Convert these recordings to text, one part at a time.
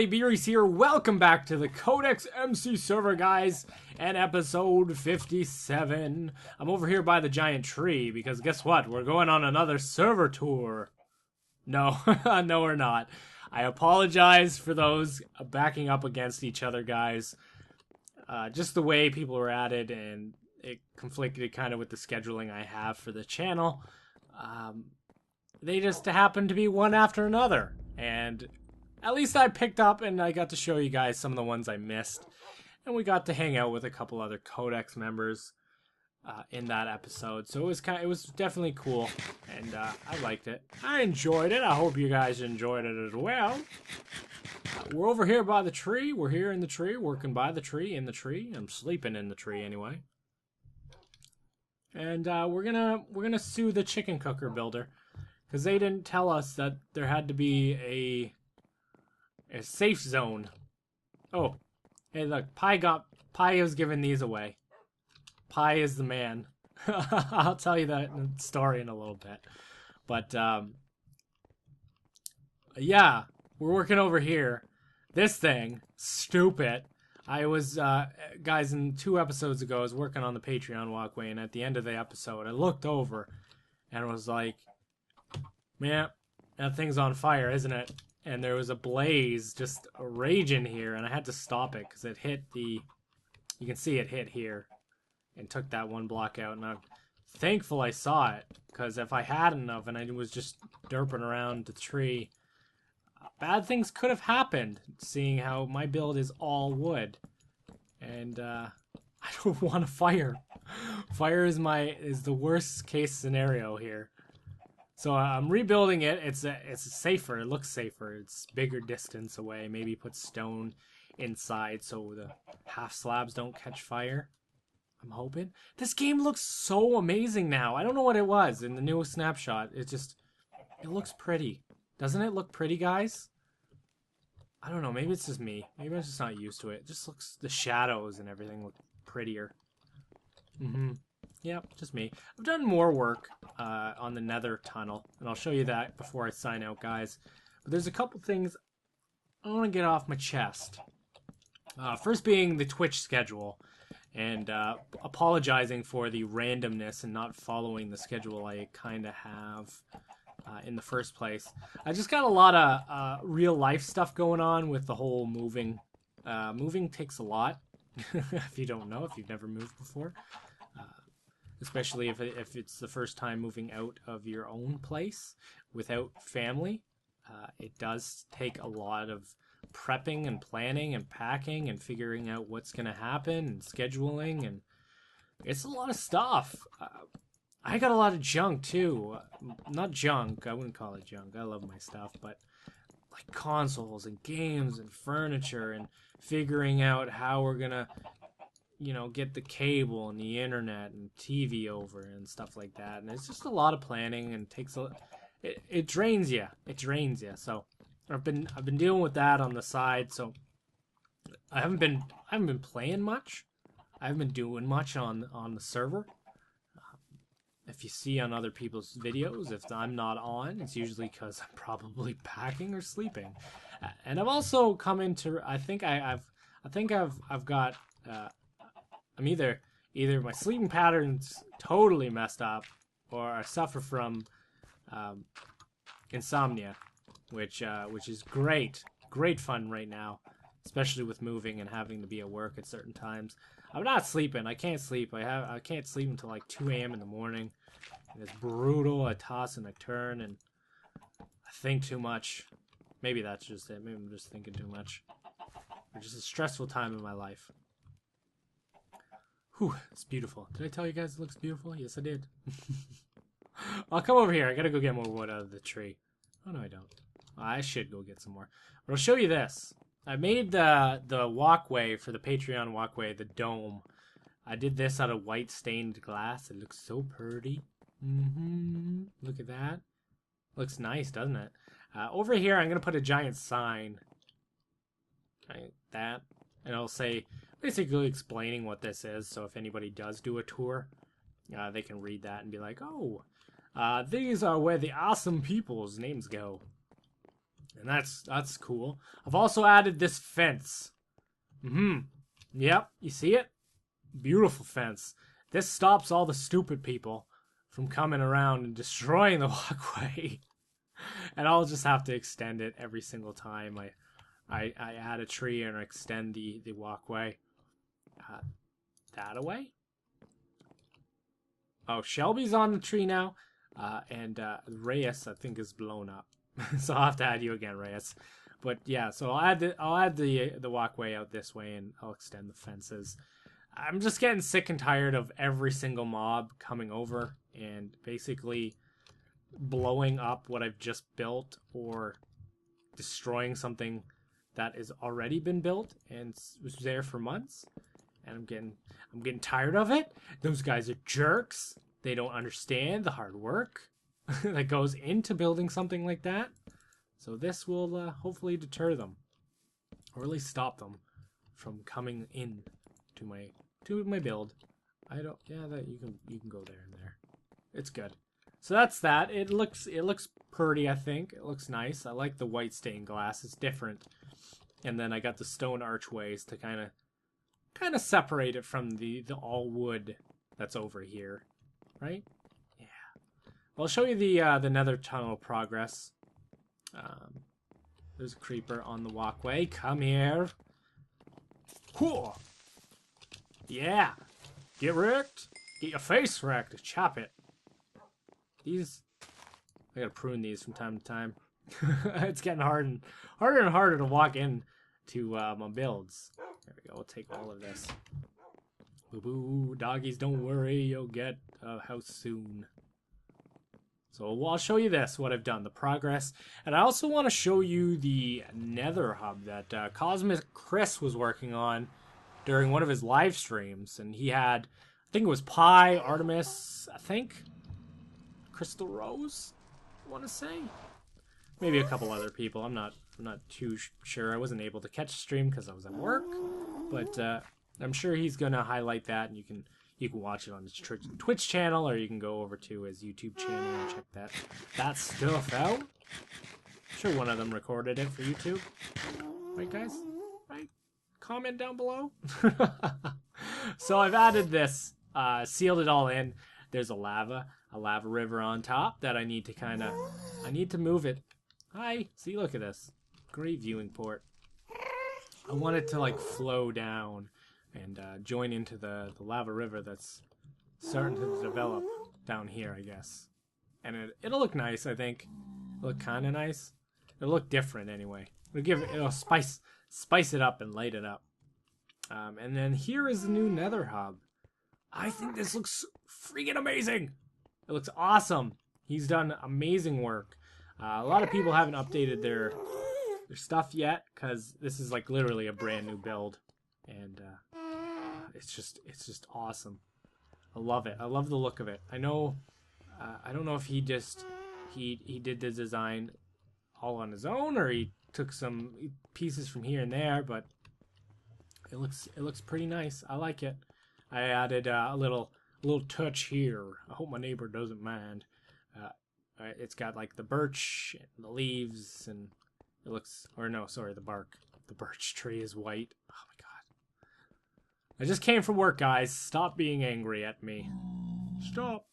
everybody, Brhysh here. Welcome back to the CodexMC server, guys, and episode 57. I'm over here by the giant tree because guess what? We're going on another server tour. No, no we're not. I apologize for those backing up against each other, guys. Just the way people were at it, and it conflicted kind of with the scheduling I have for the channel. They just happened to be one after another, and at least I picked up and I got to show you guys some of the ones I missed. And we got to hang out with a couple other Codex members in that episode. So it was definitely cool, and I liked it. I enjoyed it. I hope you guys enjoyed it as well. We're over here by the tree. We're here in the tree, working by the tree, in the tree. I'm sleeping in the tree anyway. And we're gonna sue the chicken cooker builder because they didn't tell us that there had to be a safe zone. Oh, hey, look, Pi is giving these away. Pi is the man. I'll tell you that story in a little bit. But yeah, we're working over here. This thing, stupid. I was, guys, in 2 episodes ago, I was working on the Patreon walkway, and at the end of the episode, I looked over and was like, man, that thing's on fire, isn't it? And there was a blaze just raging here, and I had to stop it because it hit the, you can see it hit here and took that one block out, and I'm thankful I saw it, because if I hadn't of and I was just derping around the tree, bad things could have happened, seeing how my build is all wood. And I don't want a fire. Fire is the worst case scenario here. So I'm rebuilding it. It's safer. It looks safer. It's bigger distance away. Maybe put stone inside so the half slabs don't catch fire. I'm hoping. This game looks so amazing now. I don't know what it was in the newest snapshot. It looks pretty. Doesn't it look pretty, guys? I don't know. Maybe it's just me. Maybe I'm just not used to it. It just looks, the shadows and everything look prettier. Yep, just me. I've done more work on the nether tunnel, and I'll show you that before I sign out, guys. But there's a couple things I want to get off my chest. First being the Twitch schedule, and apologizing for the randomness and not following the schedule I kind of have in the first place. I just got a lot of real life stuff going on with the whole moving. Moving takes a lot, if you don't know, if you've never moved before. Especially if it's the first time moving out of your own place without family. It does take a lot of prepping and planning and packing and figuring out what's going to happen and scheduling, and it's a lot of stuff. I got a lot of junk too. Not junk, I wouldn't call it junk. I love my stuff, but like consoles and games and furniture and figuring out how we're going to, you know, get the cable and the internet and TV over and stuff like that. And it's just a lot of planning and takes it drains you. It drains you. So I've been dealing with that on the side. So I haven't been playing much. I haven't been doing much on the server. If you see on other people's videos, if I'm not on, it's usually because I'm probably packing or sleeping. And I've also come into, I think I've got I'm either my sleeping pattern's totally messed up, or I suffer from insomnia, which is great fun right now, especially with moving and having to be at work at certain times. I'm not sleeping. I can't sleep. I can't sleep until like 2 a.m. in the morning. And it's brutal. I toss and I turn, and I think too much. Maybe that's just it. Maybe I'm just thinking too much. It's just a stressful time in my life. Whew, it's beautiful. Did I tell you guys it looks beautiful? Yes, I did. I'll come over here. I gotta go get more wood out of the tree. Oh, no, I don't. I should go get some more. But I'll show you this. I made the walkway for the Patreon walkway, the dome. I did this out of white stained glass. It looks so pretty. Look at that. Looks nice, doesn't it? Over here, I'm going to put a giant sign. Like that. And I'll say, basically explaining what this is. So if anybody does do a tour, they can read that and be like, oh, these are where the awesome people's names go. And that's cool. I've also added this fence. Yep, you see it? Beautiful fence. This stops all the stupid people from coming around and destroying the walkway. And I'll just have to extend it every single time I add a tree and extend the walkway. That away? Oh, Shelby's on the tree now. And Reyes, I think, is blown up. So I'll have to add you again, Reyes. But yeah, so I'll add the walkway out this way, and I'll extend the fences. I'm just getting sick and tired of every single mob coming over and basically blowing up what I've just built or destroying something that has already been built and was there for months. And I'm getting tired of it. Those guys are jerks. They don't understand the hard work that goes into building something like that. So this will hopefully deter them, or at least stop them from coming in to my build. That you can go there and there. It's good. So that's that. It looks pretty, I think. It looks nice. I like the white stained glass. It's different. And then I got the stone archways to kind of separate it from the all wood that's over here. Right? Yeah. I'll show you the nether tunnel progress. There's a creeper on the walkway. Come here. Cool. Yeah. Get wrecked. Get your face wrecked. Chop it. These, I gotta prune these from time to time. It's getting harder and harder to walk in to my builds. There we go. We'll take all of this. Boo boo, doggies, don't worry. You'll get a house soon. So I'll show you what I've done, the progress. And I also want to show you the nether hub that Cosmic Chris was working on during one of his live streams. And he had, I think it was Pi, Artemis, I think, Crystal Rose, I want to say. Maybe a couple other people. I'm not too sure. I wasn't able to catch the stream because I was at work. But I'm sure he's going to highlight that, and you can watch it on his Twitch channel, or you can go over to his YouTube channel and check that stuff out. I'm sure one of them recorded it for YouTube. Right, guys? Right? Comment down below. So I've added this, sealed it all in. There's a lava river on top that I need to move it. Hi. See, look at this. Great viewing port. I want it to like flow down and join into the lava river that's starting to develop down here, I guess. And it'll look nice, I think. It'll look kind of nice. It'll look different anyway. It'll spice it up and light it up. And then here is the new nether hub. I think this looks freaking amazing. It looks awesome. He's done amazing work. A lot of people haven't updated their stuff yet because this is like literally a brand new build, and it's just awesome. I love it. I love the look of it. I know. I don't know if he did the design all on his own, or he took some pieces from here and there, but it looks pretty nice. I like it. I added a little touch here. I hope my neighbor doesn't mind. It's got like the birch and the leaves, and it looks, or no, sorry, the bark. The birch tree is white. Oh my god. I just came from work, guys. Stop being angry at me. Stop.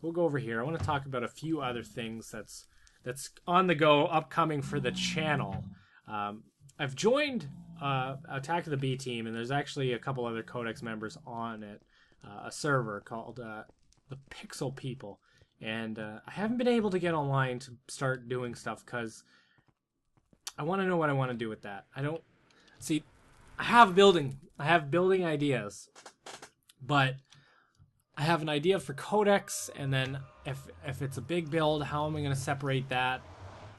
We'll go over here. I want to talk about a few other things that's on the go, upcoming for the channel. I've joined Attack of the B Team, and there's actually a couple other Codex members on it. A server called the Pixel People. And I haven't been able to get online to start doing stuff because I want to know what I want to do with that. I don't see. I have building ideas, but I have an idea for Codex, and then if it's a big build, how am I going to separate that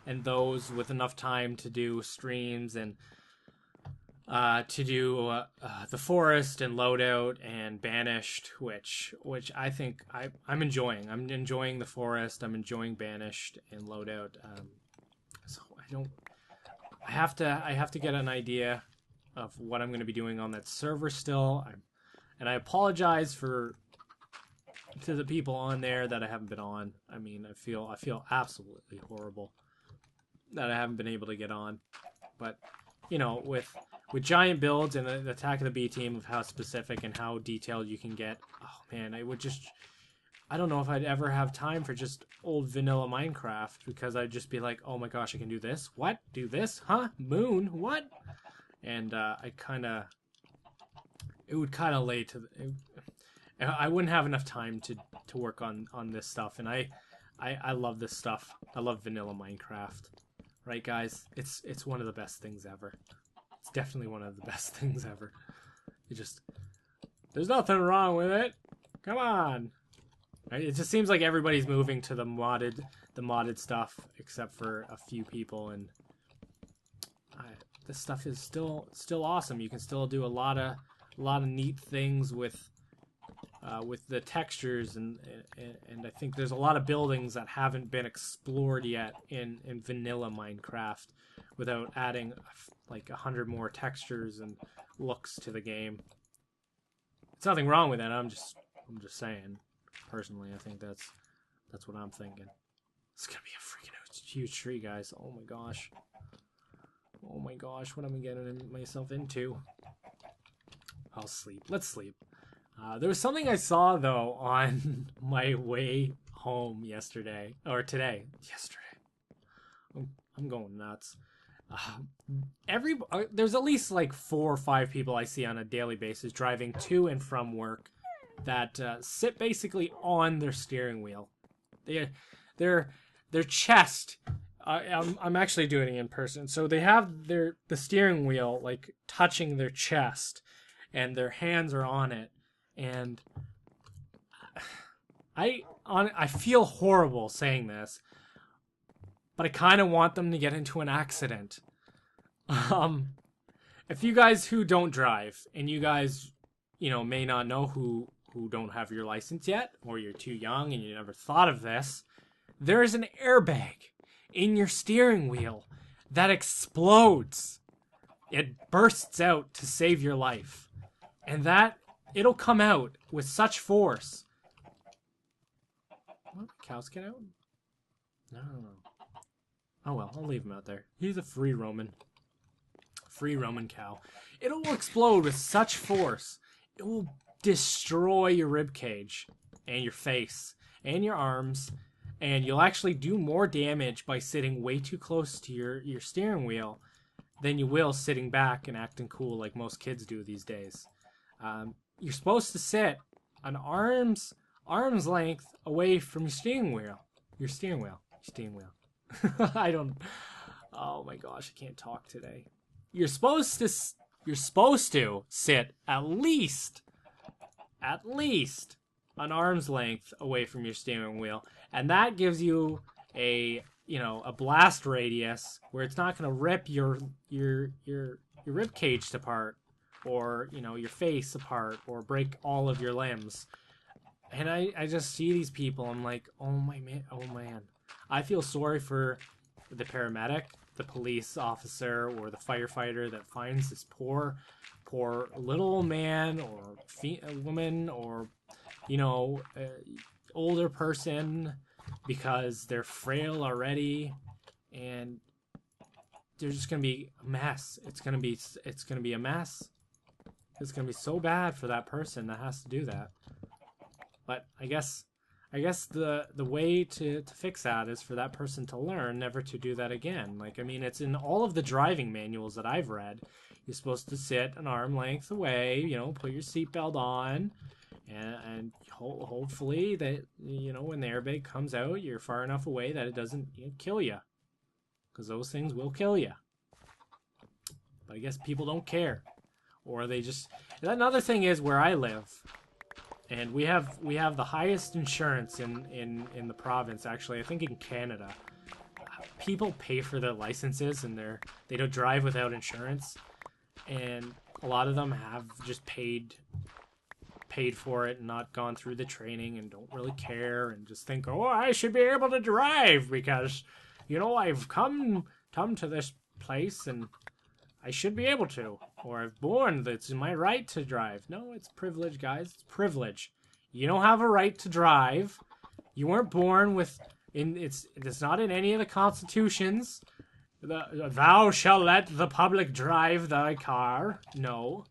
and those with enough time to do streams and to do the forest and loadout and banished, which I think I'm enjoying. I'm enjoying the forest. I'm enjoying banished and loadout. So I have to get an idea of what I'm going to be doing on that server still. And I apologize to the people on there that I haven't been on. I mean, I feel absolutely horrible. that I haven't been able to get on. But, you know, with giant builds and the Attack of the B Team, of how specific and how detailed you can get, oh man, I don't know if I'd ever have time for just old vanilla Minecraft, because I'd just be like, oh my gosh, I can do this? What? Do this? Huh? Moon? What? And it would kind of lay to... I wouldn't have enough time to work on this stuff, and I love this stuff. I love vanilla Minecraft. Right, guys? It's one of the best things ever. It's definitely one of the best things ever. There's nothing wrong with it. Come on. Right? It just seems like everybody's moving to the modded stuff, except for a few people, and this stuff is still awesome. You can still do a lot of neat things with the textures, and I think there's a lot of buildings that haven't been explored yet in vanilla Minecraft, without adding like 100 more textures and looks to the game. There's nothing wrong with that. I'm just saying. Personally, I think that's what I'm thinking. It's gonna be a freaking huge tree, guys. Oh my gosh. Oh my gosh, what am I getting myself into? I'll sleep. Let's sleep. There was something I saw, though, on my way home yesterday. Or today. Yesterday. I'm going nuts. There's at least like 4 or 5 people I see on a daily basis driving to and from work that sit basically on their steering wheel. Their chest... I'm actually doing it in person. So they have the steering wheel like touching their chest, and their hands are on it. And I feel horrible saying this, but I kind of want them to get into an accident. If you guys who don't drive, and you guys, you know, may not know who don't have your license yet, or you're too young and you never thought of this, there is an airbag in your steering wheel that explodes. It bursts out to save your life. And that, it'll come out with such force. What? Cows get out? No. Oh well, I'll leave him out there. He's a free Roman. Free Roman cow. It'll explode with such force. It will destroy your rib cage and your face and your arms, and you'll actually do more damage by sitting way too close to your steering wheel than you will sitting back and acting cool like most kids do these days. You're supposed to sit an arm's length away from your steering wheel. Your steering wheel. I don't... Oh my gosh, I can't talk today. You're supposed to sit at least an arm's length away from your steering wheel, and that gives you a blast radius where it's not going to rip your rib cage apart, or your face apart, or break all of your limbs. And I just see these people, I'm like, oh man. I feel sorry for the paramedic, the police officer, or the firefighter that finds this poor little man or woman, or older person, because they're frail already, and they're just gonna be a mess. It's gonna be a mess. It's gonna be so bad for that person that has to do that. But I guess the way to fix that is for that person to learn never to do that again. Like, I mean, it's in all of the driving manuals that I've read. You're supposed to sit an arm length away, put your seatbelt on, and hopefully that, when the airbag comes out, you're far enough away that it doesn't kill you. Because those things will kill you. But I guess people don't care. Or they just... Another thing is, where I live, and we have the highest insurance in the province, actually, I think in Canada. People pay for their licenses, and they don't drive without insurance. And a lot of them have just paid for it and not gone through the training and don't really care, and just think, oh, I should be able to drive because, I've come to this place and I should be able to. Or I've born, it's my right to drive. No, it's privilege, guys. It's privilege. You don't have a right to drive. You weren't born with... It's not in any of the constitutions. Thou shalt let the public drive thy car. No.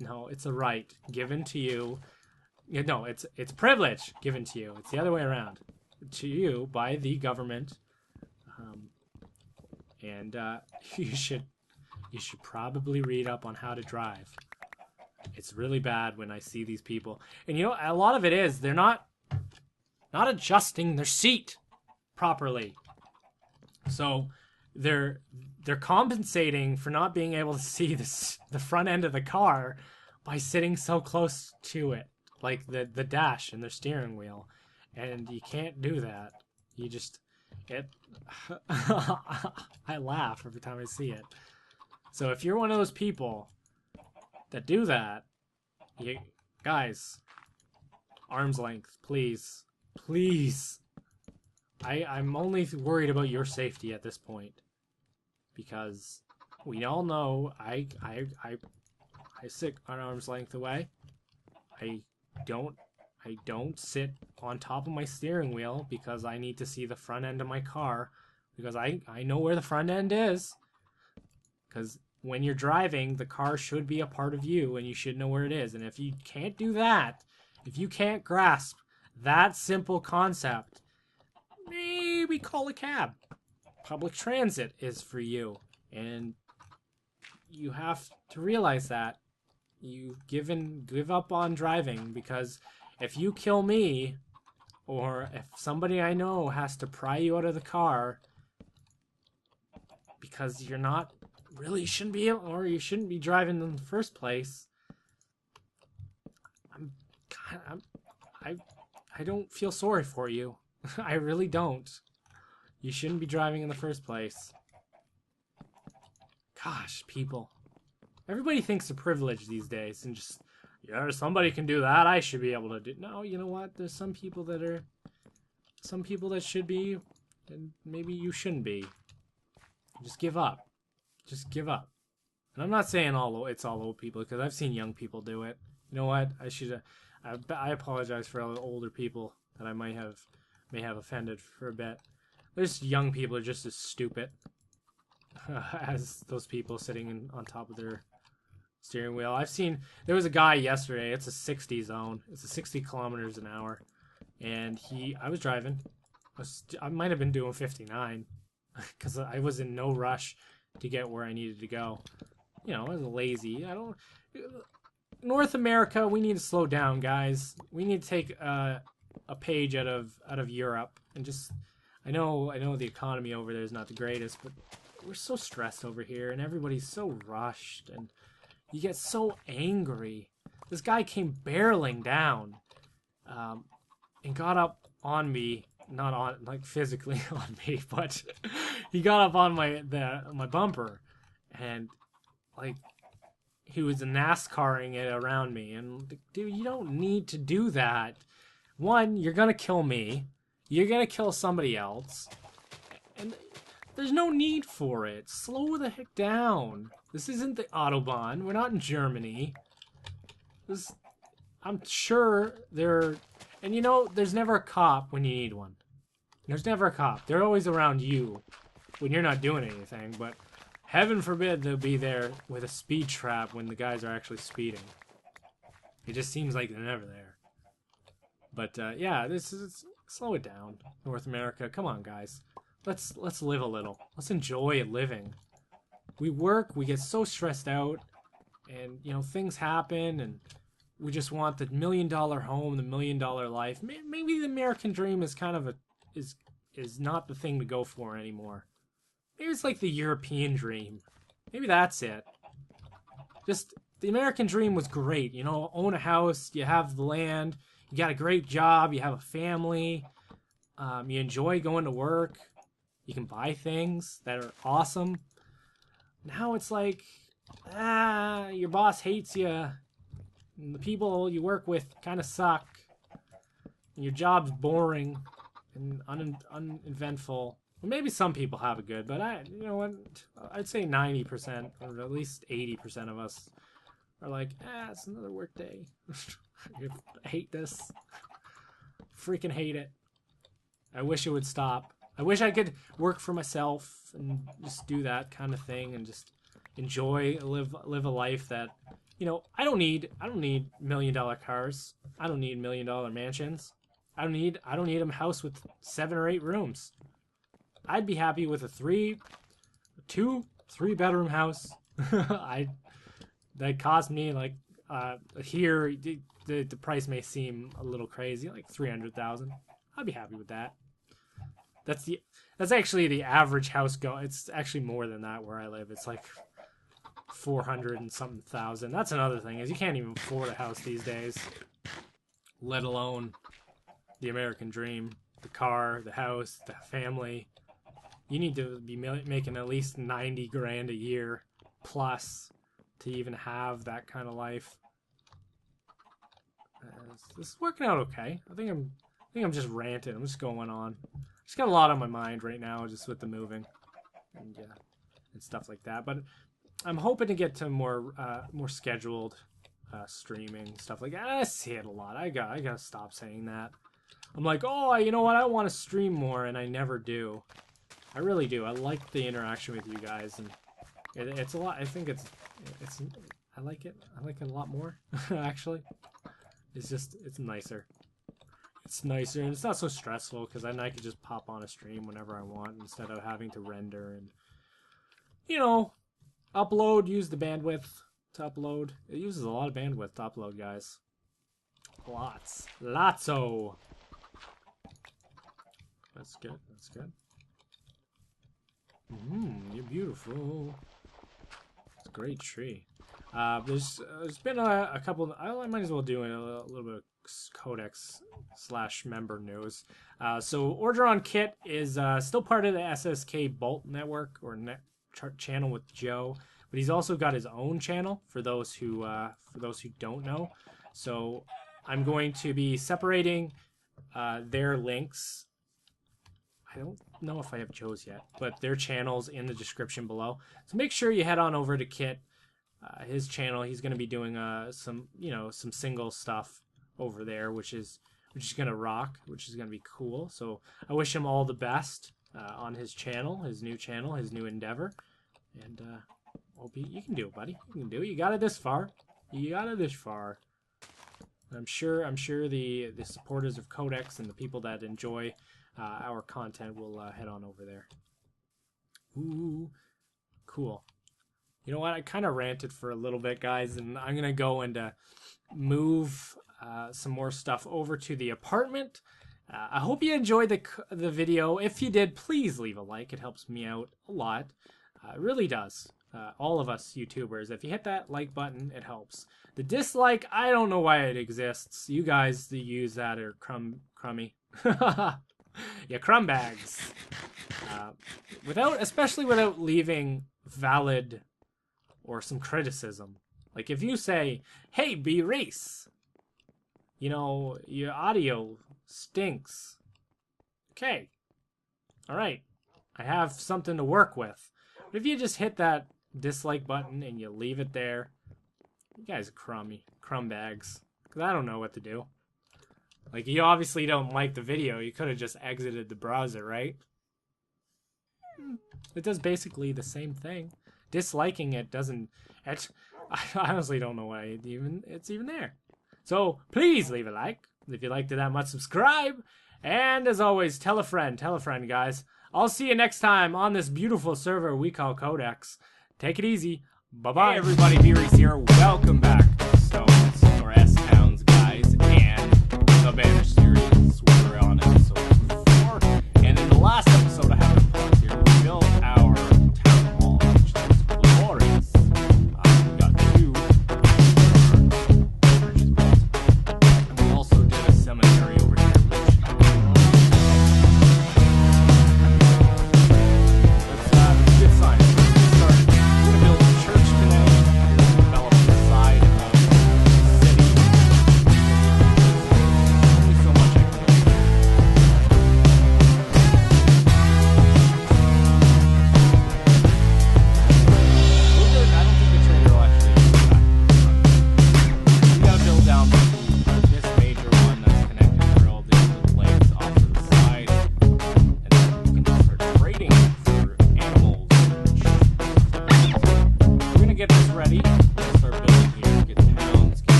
No, it's a right given to you. No, it's privilege given to you. It's the other way around. To you by the government. And you should probably read up on how to drive. It's really bad when I see these people. And you know, a lot of it is they're not adjusting their seat properly. So they're compensating for not being able to see the front end of the car by sitting so close to it, like the dash and their steering wheel. And you can't do that. You just I laugh every time I see it. So if you're one of those people that do that, guys, arm's length, please. Please. I'm only worried about your safety at this point. Because we all know I sit an arm's length away. I don't sit on top of my steering wheel because I need to see the front end of my car. Because I know where the front end is. Because when you're driving, the car should be a part of you and you should know where it is. And if you can't do that, if you can't grasp that simple concept, maybe call a cab. Public transit is for you. And you have to realize that. You give up on driving, because if you kill me, or if somebody I know has to pry you out of the car because you're not really shouldn't be, or you shouldn't be driving in the first place, I don't feel sorry for you. I really don't. You shouldn't be driving in the first place. Gosh, people. Everybody thinks they're privileged these days and just, yeah, somebody can do that, I should be able to do. No, you know what? There's some people that should be, and maybe you shouldn't be. Just give up. Just give up. And I'm not saying it's all old people, because I've seen young people do it. You know what? I apologize for all the older people that I may have offended for a bit. There's young people who are just as stupid as those people sitting on top of their steering wheel. There was a guy yesterday. It's a 60 zone. It's a 60 kilometers an hour, and I was driving. I might have been doing 59 because I was in no rush to get where I needed to go. You know, I was lazy. North America, we need to slow down, guys. We need to take a page out of Europe and just. I know the economy over there is not the greatest, but we're so stressed over here, and everybody's so rushed, and you get so angry. This guy came barreling down, and got up on me, not on like physically on me, but he got up on my bumper, and like he was NASCARing it around me, and dude, you don't need to do that. One, you're gonna kill me. You're gonna kill somebody else, and there's no need for it. Slow the heck down. This isn't the Autobahn. We're not in Germany. I'm sure and you know, there's never a cop when you need one. There's never a cop. They're always around you when you're not doing anything, but heaven forbid they'll be there with a speed trap when the guys are actually speeding. It just seems like they're never there. But yeah, slow it down, North America. Come on, guys. Let's live a little. Let's enjoy living. We work, we get so stressed out, and you know, things happen, and we just want the $1 million home, the $1 million life. Maybe the American dream is kind of is not the thing to go for anymore. Maybe it's like the European dream. Maybe that's it. Just the American dream was great. You know, own a house, you have the land, you got a great job, you have a family, you enjoy going to work, you can buy things that are awesome. Now it's like, your boss hates you, and the people you work with kind of suck, and your job's boring and uneventful. Well, maybe some people have it good, but you know what? I'd say 90%, or at least 80% of us are like, it's another work day. I hate this. Freaking hate it. I wish it would stop. I wish I could work for myself and just do that kind of thing and just enjoy, live a life that, you know, I don't need $1 million cars. I don't need $1 million mansions. I don't need a house with 7 or 8 rooms. I'd be happy with a 3-bedroom house. That cost me like here the price may seem a little crazy, like 300,000. I'd be happy with that. That's actually the average house it's actually more than that where I live. It's like 400 and something thousand. That's another thing, is you can't even afford a house these days, let alone the American dream, the car, the house, the family. You need to be making at least 90 grand a year plus to even have that kind of life. This is working out okay. I think I'm just ranting. I'm just going on. Just got a lot on my mind right now, just with the moving and stuff like that. But I'm hoping to get to more scheduled streaming stuff like that. I say it a lot. I gotta stop saying that. I'm like, oh, you know what? I want to stream more, and I never do. I really do. I like the interaction with you guys, and it's a lot. I think I like it. I like it a lot more, actually. It's nicer. It's nicer, and it's not so stressful, because then I could just pop on a stream whenever I want instead of having to render and, you know, upload, use the bandwidth to upload. It uses a lot of bandwidth to upload, guys. Lots-o. That's good. That's good. You're beautiful. It's a great tree. There's been a couple. I might as well do a little bit of Codex/member news. So Orgeron Kit is still part of the SSK Bolt network or channel with Joe, but he's also got his own channel for those who don't know. So I'm going to be separating their links. I don't know if I have Joe's yet, but their channels in the description below. So make sure you head on over to Kit, his channel. He's going to be doing some single stuff over there, which is gonna rock, which is gonna be cool. So I wish him all the best on his channel, his new endeavor, and hope you can do it, buddy. You can do it. You got it this far. I'm sure the supporters of Codex and the people that enjoy our content will head on over there. Ooh, cool. You know what? I kind of ranted for a little bit, guys, and I'm gonna go and move some more stuff over to the apartment. I hope you enjoyed the video. If you did, please leave a like. It helps me out a lot. It really does. All of us YouTubers, if you hit that like button, it helps. The dislike, I don't know why it exists. You guys that use that are crummy. Yeah, crumb bags. Especially without leaving valid or some criticism. Like if you say, hey, Brhysh, you know, your audio stinks. Okay. All right. I have something to work with. But if you just hit that dislike button and you leave it there, you guys are crumb bags. Because I don't know what to do. Like, you obviously don't like the video. You could have just exited the browser, right? It does basically the same thing. Disliking it doesn't... I honestly don't know why it's even there. So, please leave a like. If you liked it that much, subscribe. And, as always, tell a friend, guys. I'll see you next time on this beautiful server we call Codex. Take it easy. Bye-bye. Hey everybody, Brhysh here. Welcome